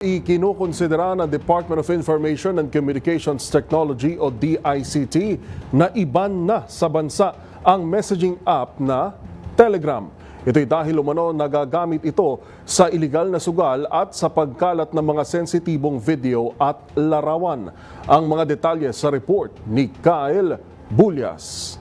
Ikinukonsidera ng Department of Information and Communications Technology o DICT na iban na sa bansa ang messaging app na Telegram. Ito'y dahil umano nagagamit ito sa iligal na sugal at sa pagkalat ng mga sensitibong video at larawan. Ang mga detalye sa report ni Kyle Bulyas.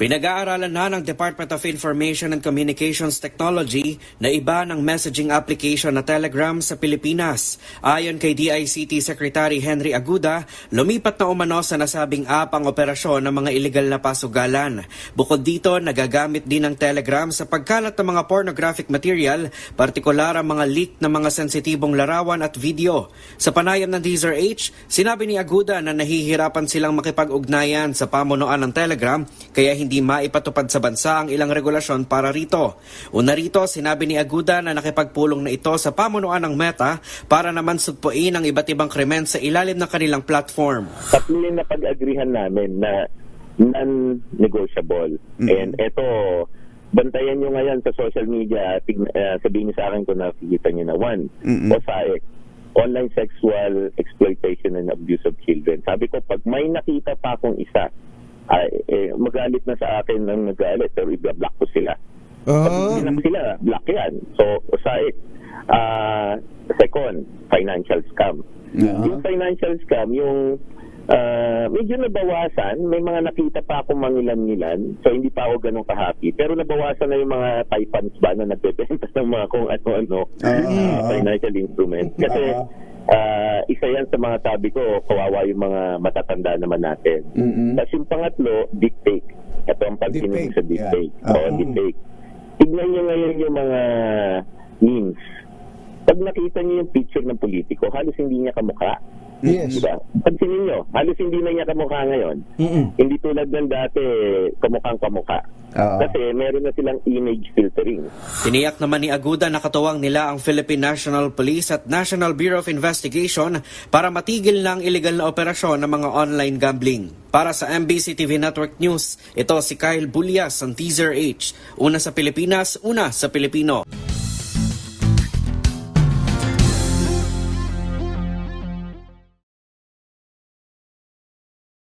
Pinag-aaralan na ng Department of Information and Communications Technology na iba ng messaging application na Telegram sa Pilipinas. Ayon kay DICT Secretary Henry Aguda, lumipat na umano sa nasabing app ang operasyon ng mga iligal na pasugalan. Bukod dito, nagagamit din ng Telegram sa pagkalat ng mga pornographic material, partikular ang mga leak ng mga sensitibong larawan at video. Sa panayam ng DZRH, sinabi ni Aguda na nahihirapan silang makipag-ugnayan sa pamunuan ng Telegram, kaya hindi maipatupad sa bansa ang ilang regulasyon para rito. Una rito, sinabi ni Aguda na nakipagpulong na ito sa pamunuan ng Meta para naman sugpuin ang iba't ibang krimen sa ilalim ng kanilang platform. Tatlo yung napag-agrihan namin na non-negotiable. And ito, bantayan nyo ngayon sa social media, sabihin nyo sa akin kung nakikita nyo na one, OSAEC, online sexual exploitation and abuse of children. Sabi ko, pag may nakita pa akong isa, magalit na sa akin ng nagalit pero i-block ko sila. Pag hindi sila, block yan. So, OSAIC. Second, financial scam. Yung financial scam, yung medyo nabawasan, may mga nakita pa akong mangilan-ngilan, so hindi pa ako ganun ka-happy. Pero nabawasan na yung mga typans ba na nagbebenta ng mga kung ano-ano financial instruments. Kasi isa yan sa mga sabi ko, kawawa yung mga matatanda naman natin. Tapos yung pangatlo, deepfake. Ito ang pagkinig sa deepfake. Deepfake. Tignan nyo ngayon yung mga memes. Pag nakita nyo yung picture ng politiko, halos hindi niya kamukha. Yes. Diba? Pansinin nyo, halos hindi na niya kamukha ngayon. Hindi tulad ng dati, kamukhang kamukha. Kasi meron na silang image filtering. Tiniyak naman ni Aguda na katuwang nila ang Philippine National Police at National Bureau of Investigation para matigil na ang iligal na operasyon ng mga online gambling. Para sa MBC TV Network News, ito si Kyle Bulyas ng DZRH. Una sa Pilipinas, una sa Pilipino.